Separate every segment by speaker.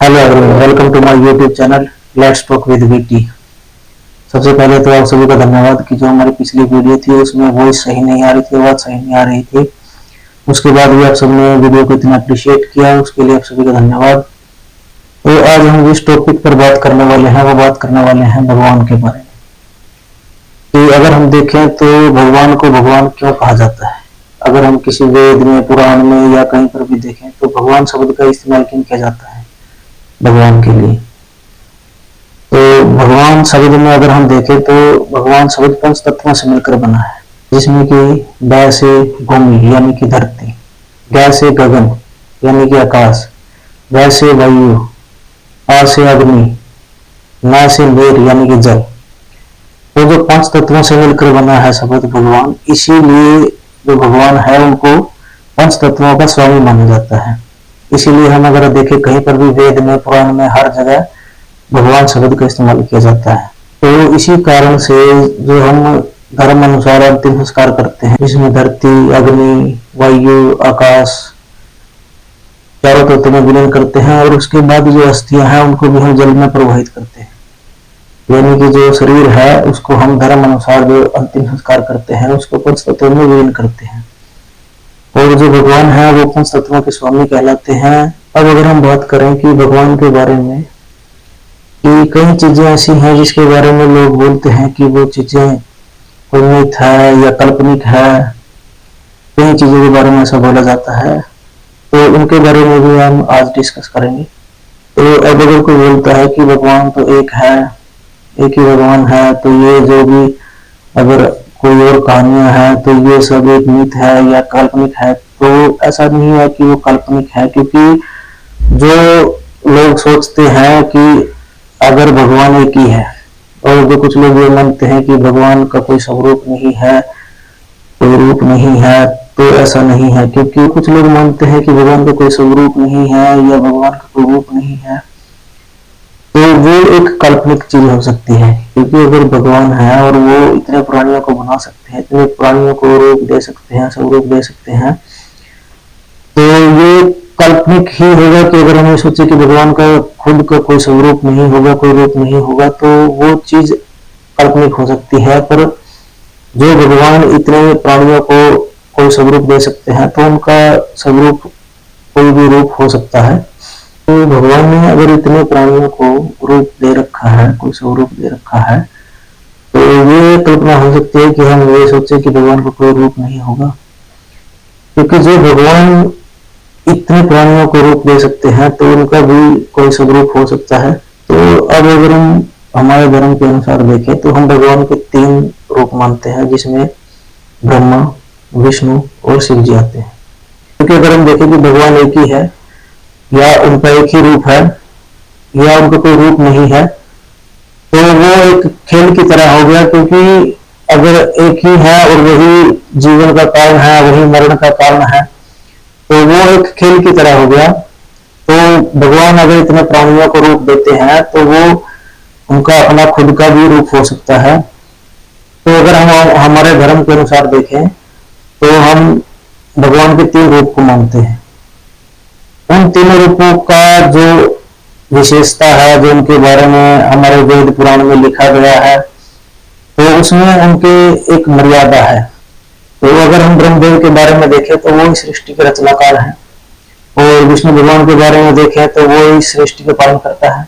Speaker 1: Hello everyone, welcome to my YouTube channel let's talk with VT. सबसे पहले तो आप सभी का धन्यवाद कि जो हमारी पिछली वीडियो थी उसमें वॉइस सही नहीं आ रही थी, आवाज सही नहीं आ रही थी। उसके बाद भी आप सबने वीडियो को इतना अप्रिशिएट किया, उसके लिए आप सभी का धन्यवाद। तो आज हम जिस टॉपिक पर बात करने वाले हैं वो बात करने वाले हैं भगवान के बारे में। कि अगर हम देखें तो भगवान को भगवान क्यों कहा जाता है। अगर हम किसी वेद में, पुराण में या कहीं पर भी देखें तो भगवान शब्द का इस्तेमाल क्यों किया जाता है भगवान के लिए। तो भगवान शब्द में अगर हम देखें तो भगवान शब्द पंच तत्वों से मिलकर बना है, जिसमें कि ब से भूमि यानी कि धरती, ग से गगन यानी कि आकाश, व से वायु, आ से अग्नि, न से नीर यानी कि जल। तो जो पांच तत्वों से मिलकर बना है शब्द भगवान, इसीलिए जो भगवान है उनको पंच तत्वों का स्वामी माना जाता है। इसीलिए हम अगर देखें कहीं पर भी वेद में, पुराण में, हर जगह भगवान शब्द का इस्तेमाल किया जाता है। तो इसी कारण से जो हम धर्म अनुसार अंतिम संस्कार करते हैं, जिसमें धरती, अग्नि, वायु, आकाश चारों तत्वों में विलीन करते हैं और उसके बाद जो अस्थियां हैं उनको भी हम जल में प्रवाहित करते हैं। यानी कि जो शरीर है उसको हम धर्म अनुसार जो अंतिम संस्कार करते हैं उसको पंच तत्वों में विलीन करते हैं। और जो भगवान है वो पंच तत्वों के स्वामी कहलाते हैं। अब अगर हम बात करें कि भगवान के बारे में, कि कई चीजें ऐसी हैं जिसके बारे में लोग बोलते हैं कि वो चीजें कोई मिथ है या काल्पनिक है, कई चीजों के बारे में ऐसा बोला जाता है। तो उनके बारे में भी हम आज डिस्कस करेंगे। तो अब अगर कोई बोलता है कि भगवान तो एक है, एक ही भगवान है, तो ये जो भी अगर कोई और कहानियां हैं तो ये सब एक मिथ है या काल्पनिक है। तो ऐसा नहीं है कि वो काल्पनिक है, क्योंकि जो लोग सोचते हैं कि अगर भगवान एक ही है, और जो कुछ लोग ये मानते हैं कि भगवान का कोई स्वरूप नहीं है, कोई रूप नहीं है, तो ऐसा नहीं है। क्योंकि कुछ लोग मानते हैं कि भगवान का कोई स्वरूप नहीं है या भगवान का कोई रूप नहीं है, तो वो एक काल्पनिक चीज हो सकती है। क्योंकि अगर भगवान है और वो इतने प्राणियों को बना सकते हैं, इतने प्राणियों को रूप दे सकते हैं, स्वरूप दे सकते हैं, तो ये काल्पनिक ही होगा। कि अगर हम सोचे कि भगवान का खुद का कोई स्वरूप नहीं होगा, कोई रूप नहीं होगा, तो वो चीज काल्पनिक हो सकती है। पर जो भगवान इतने प्राणियों को कोई स्वरूप दे सकते हैं, तो उनका स्वरूप कोई भी रूप हो सकता है। तो भगवान ने अगर इतने प्राणियों को रूप दे रखा है, कोई स्वरूप दे रखा है, तो ये कल्पना हो सकती है कि हम ये सोचे कि भगवान का कोई रूप नहीं होगा। क्योंकि जो भगवान इतने प्राणियों को रूप दे सकते हैं तो उनका भी कोई स्वरूप हो सकता है। तो अब अगर हम हमारे धर्म के अनुसार देखें तो हम भगवान के तीन रूप मानते हैं, जिसमें ब्रह्मा, विष्णु और शिव जी आते हैं। क्योंकि अगर हम देखें कि भगवान एक ही है या उनका एक ही रूप है या उनका कोई रूप नहीं है, तो वो एक खेल की तरह हो गया। क्योंकि अगर एक ही है और वही जीवन का कारण है, वही मरण का कारण है, तो वो एक खेल की तरह हो गया। तो भगवान अगर इतने प्राणियों को रूप देते हैं तो वो उनका अपना खुद का भी रूप हो सकता है। तो अगर हम हमारे धर्म के अनुसार देखें तो हम भगवान के तीन रूप को मानते हैं। उन तीनों रूपों का जो विशेषता है, जो उनके बारे में हमारे वेद पुराण में लिखा गया है, तो उसमें उनके एक मर्यादा है। तो अगर हम ब्रह्मदेव के बारे में देखें तो वो इस सृष्टि के रचनाकार हैं, और विष्णु भगवान के बारे में देखें तो वो इस सृष्टि का पालन करता है,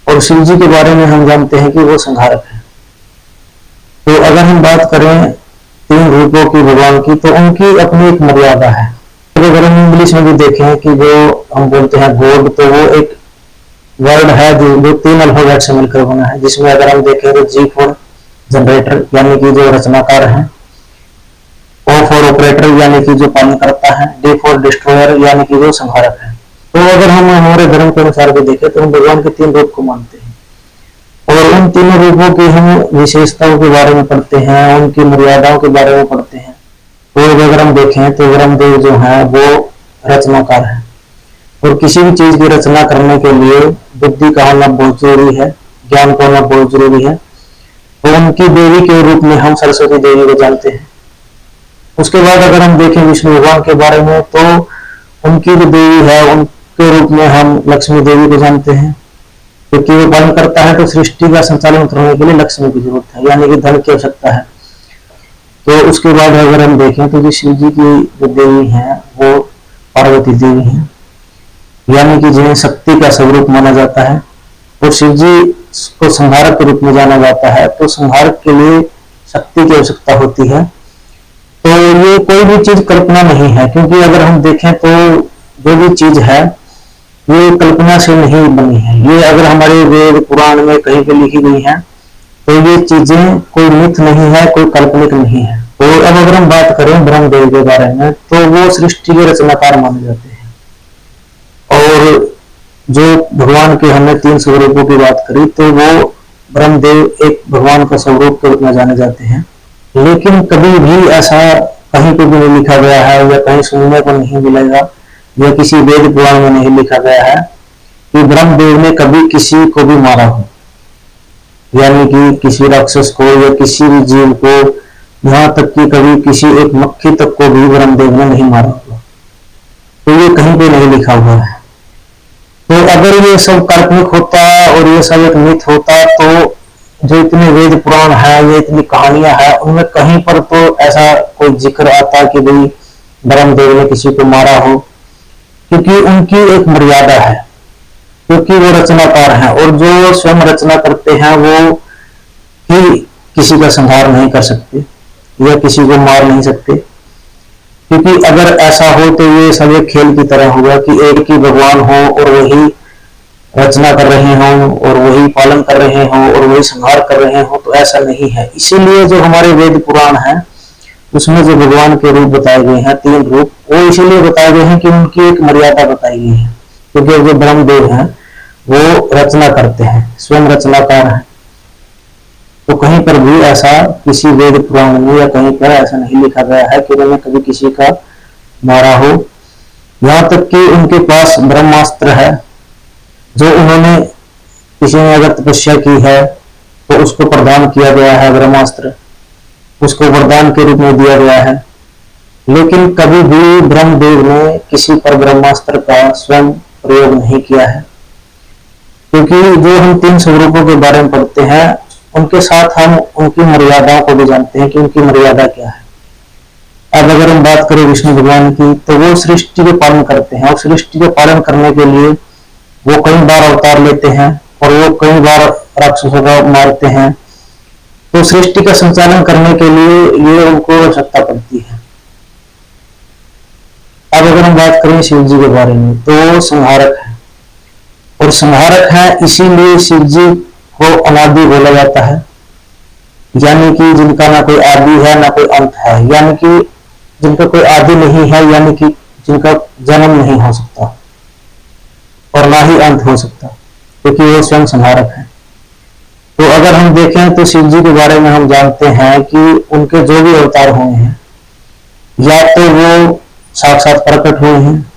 Speaker 1: और शिव जी के बारे में हम जानते हैं कि वो संहारक है। तो अगर हम बात करें तीन रूपों की भगवान की, तो उनकी अपनी एक मर्यादा है। अगर हम इंग्लिश में भी देखें कि जो हम बोलते हैं गॉड, तो वो एक वर्ड है जो तीन अल्फाबेट से मिलकर बना है। जिसमें अगर हम देखें तो जी फॉर जनरेटर यानी कि जो रचनाकार है, ओ फॉर ऑपरेटर यानी कि जो पालन करता है, डी फॉर डिस्ट्रॉयर यानी कि जो संहारक है। तो अगर हम हमारे धर्म के अनुसार भी देखें तो हम भगवान के तीन रूप को मानते हैं, और उन तीनों रूपों की हम विशेषताओं के बारे में पढ़ते हैं, उनकी मर्यादाओं के बारे में पढ़ते हैं। तो अगर हम देखें तो ब्रह्मदेव जो है वो रचनाकार है, और किसी भी चीज की रचना करने के लिए बुद्धि का होना बहुत जरूरी है, ज्ञान का होना बहुत जरूरी है। तो उनकी देवी के रूप में हम सरस्वती देवी को जानते हैं। उसके बाद अगर हम देखें विष्णु भगवान के बारे में, तो उनकी जो देवी है, के रूप में हम लक्ष्मी देवी को जानते हैं, क्योंकि वो पालन करता है तो सृष्टि का संचालन करने के लिए लक्ष्मी की जरूरत है, यानी कि धन की आवश्यकता है। तो उसके बाद अगर हम देखें तो जो शिव जी की जो देवी हैं वो पार्वती देवी हैं, यानी कि जिन्हें शक्ति का स्वरूप माना जाता है, और शिव जी को संहारक के रूप में जाना जाता है। तो संहारक के लिए शक्ति की आवश्यकता होती है। तो ये कोई भी चीज कल्पना नहीं है, क्योंकि अगर हम देखें तो जो भी चीज है ये कल्पना से नहीं बनी है। ये अगर हमारे वेद पुराण में कहीं पे लिखी गई है तो ये चीजें कोई मिथ नहीं है, कोई काल्पनिक नहीं है। तो अब अगर हम बात करें ब्रह्मदेव के बारे में तो वो सृष्टि के रचनाकार माने जाते हैं। और जो भगवान के हमने 3 स्वरूपों की बात करी तो वो ब्रह्मदेव एक भगवान का स्वरूप के रूप में जाने जाते हैं। लेकिन कभी भी ऐसा कहीं पे भी नहीं लिखा गया है या कहीं सुनने को नहीं मिलेगा या किसी वेद पुराण में नहीं लिखा गया है कि ब्रह्मदेव ने कभी किसी को भी मारा हो, यानी कि किसी राक्षस को या किसी भी जीव को, यहाँ तक कि कभी किसी एक मक्खी तक को भी ब्रह्मदेव ने नहीं मारा होगा। तो ये कहीं पे नहीं लिखा हुआ है। तो अगर ये सब काल्पनिक होता और ये सब एक मिथ होता तो जो इतने वेद पुराण है, ये इतनी कहानियां हैं, उनमें कहीं पर तो ऐसा कोई जिक्र आता कि भाई ब्रह्मदेव ने किसी को मारा हो, क्योंकि उनकी एक मर्यादा है, क्योंकि वो रचनाकार हैं और जो स्वयं रचना करते हैं वो ही किसी का संहार नहीं कर सकते या किसी को मार नहीं सकते। क्योंकि अगर ऐसा हो तो ये सब एक खेल की तरह होगा कि एक ही भगवान हो और वही रचना कर रहे हों और वही पालन कर रहे हों और वही संहार कर रहे हों, तो ऐसा नहीं है। इसीलिए जो हमारे वेद पुराण है उसमें जो भगवान के रूप बताए गए हैं 3 रूप, वो इसीलिए बताए गए हैं कि उनकी एक मर्यादा बताई गई है। क्योंकि जो ब्रह्मदेव हैं वो रचना करते हैं, स्वयं रचनाकार हैं। तो कहीं पर भी ऐसा किसी वेद पुराण में या कहीं पर ऐसा नहीं लिखा गया है कि उन्होंने कभी किसी का मारा हो। यहाँ तक कि उनके पास ब्रह्मास्त्र है, जो उन्होंने किसी ने अगर तपस्या की है तो उसको प्रदान किया गया है, ब्रह्मास्त्र उसको वरदान के रूप में दिया गया है। लेकिन कभी भी ब्रह्मदेव ने किसी पर ब्रह्मास्त्र का स्वयं प्रयोग नहीं किया है, क्योंकि जो हम 3 स्वरूपों के बारे में पढ़ते हैं उनके साथ हम उनकी मर्यादाओं को भी जानते हैं कि उनकी मर्यादा क्या है। अब अगर हम बात करें विष्णु भगवान की तो वो सृष्टि के पालन करते हैं, और सृष्टि के पालन करने के लिए वो कई बार अवतार लेते हैं और वो कई बार राक्षसों को मारते हैं। तो सृष्टि का संचालन करने के लिए ये उनको आवश्यकता पड़ती है। अब अगर हम बात करें शिव जी के बारे में तो संहारक है, और संहारक है इसीलिए शिव जी को अनादि बोला जाता है, यानी कि जिनका ना कोई आदि है ना कोई अंत है, यानी कि जिनका कोई आदि नहीं है, यानी कि जिनका जन्म नहीं हो सकता और ना ही अंत हो सकता, क्योंकि वो स्वयं संहारक है। तो अगर हम देखें तो शिव जी के बारे में हम जानते हैं कि उनके जो भी अवतार हुए हैं या तो वो साक्षात प्रकट हुए हैं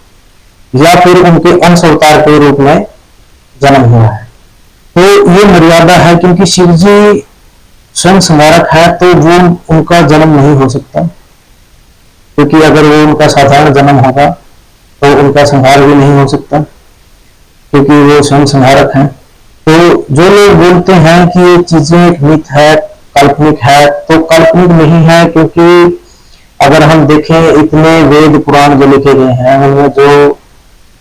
Speaker 1: या फिर उनके अंश अवतार के रूप में जन्म हुआ है। तो ये मर्यादा है, क्योंकि शिव जी स्वयं संहारक है तो वो उनका जन्म नहीं हो सकता, क्योंकि अगर वो उनका साधारण जन्म होगा तो उनका संहार भी नहीं हो सकता, क्योंकि वो स्वयं संहारक हैं। तो जो लोग बोलते हैं कि ये चीजें एक मिथ है, काल्पनिक है, तो काल्पनिक नहीं है, क्योंकि अगर हम देखें इतने वेद पुराण जो लिखे गए हैं उनमें जो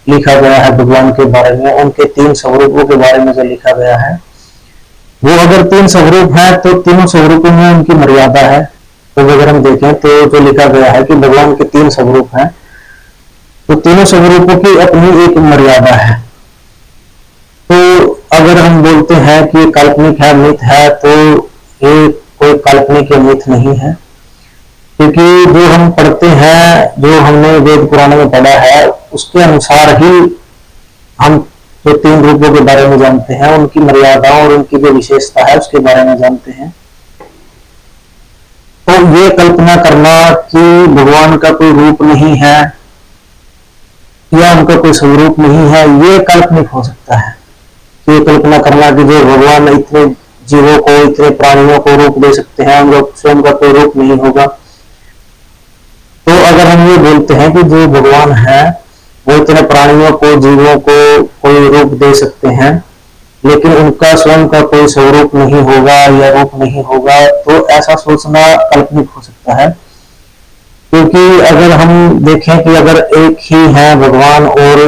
Speaker 1: लिखा गया है भगवान के बारे में, उनके 3 स्वरूपों के बारे में जो लिखा गया है, वो अगर 3 स्वरूप है तो तीनों स्वरूपों में उनकी मर्यादा है। तो अगर हम देखें तो जो लिखा गया है कि भगवान के 3 स्वरूप हैं, तो तीनों स्वरूपों की अपनी एक मर्यादा है। तो अगर हम बोलते हैं कि काल्पनिक है, मिथ है, तो ये कोई काल्पनिक या मिथ नहीं है, क्योंकि जो हम पढ़ते हैं, जो हमने वेद पुराण में पढ़ा है, उसके अनुसार ही हम जो 3 रूपों के बारे में जानते हैं, उनकी मर्यादाओं और उनकी जो विशेषता है उसके बारे में जानते हैं। तो ये कल्पना करना कि भगवान का कोई रूप नहीं है या उनका कोई स्वरूप नहीं है, ये काल्पनिक हो सकता है। ये कल्पना करना कि जो भगवान इतने जीवों को, इतने प्राणियों को रूप दे सकते हैं, उनका स्वयं का कोई रूप नहीं होगा। तो अगर हम ये बोलते हैं कि जो भगवान है वो इतने प्राणियों को, जीवों को कोई रूप दे सकते हैं, लेकिन उनका स्वयं का कोई स्वरूप नहीं होगा या रूप नहीं होगा, तो ऐसा सोचना काल्पनिक हो सकता है। क्योंकि अगर हम देखें कि अगर एक ही है भगवान और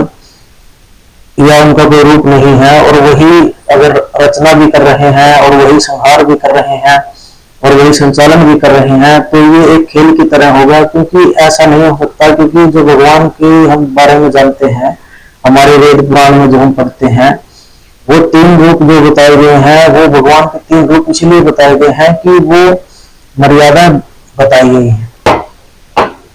Speaker 1: या उनका कोई रूप नहीं है, और वही अगर रचना भी कर रहे हैं और वही संहार भी कर रहे हैं और वही संचालन भी कर रहे हैं, तो ये एक खेल की तरह होगा। क्योंकि ऐसा नहीं हो सकता, क्योंकि जो भगवान के हम बारे में जानते हैं, हमारे वेद पुराण में जो हम पढ़ते हैं, वो 3 रूप जो बताए गए हैं, वो भगवान के 3 रूप इसलिए बताए गए हैं कि वो मर्यादा बताई गई है।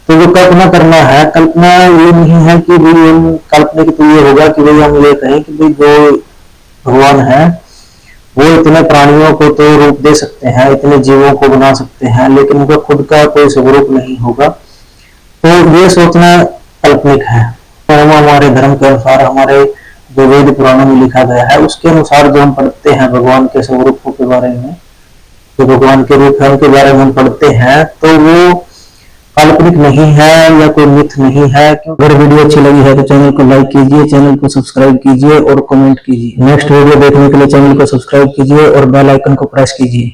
Speaker 1: तो जो कल्पना करना है, कल्पना ये नहीं है कि भाई हम काल्पनिक, तो ये होगा कि भाई हम ये कहें कि भाई जो भगवान है वो इतने प्राणियों को तो रूप दे सकते हैं, इतने जीवों को बना सकते हैं, लेकिन उनका खुद का कोई स्वरूप नहीं होगा। तो ये सोचना काल्पनिक है। तो हम हमारे धर्म के अनुसार, हमारे जो वेद पुराणों में लिखा गया है उसके अनुसार जो हम पढ़ते हैं भगवान के स्वरूपों के बारे में, जो भगवान के रूप है उनके बारे में हम पढ़ते हैं, तो वो काल्पनिक नहीं है या कोई मिथ नहीं है। अगर वीडियो अच्छी लगी है तो चैनल को लाइक कीजिए, चैनल को सब्सक्राइब कीजिए और कमेंट कीजिए। नेक्स्ट वीडियो देखने के लिए चैनल को सब्सक्राइब कीजिए और बेल आइकन को प्रेस कीजिए।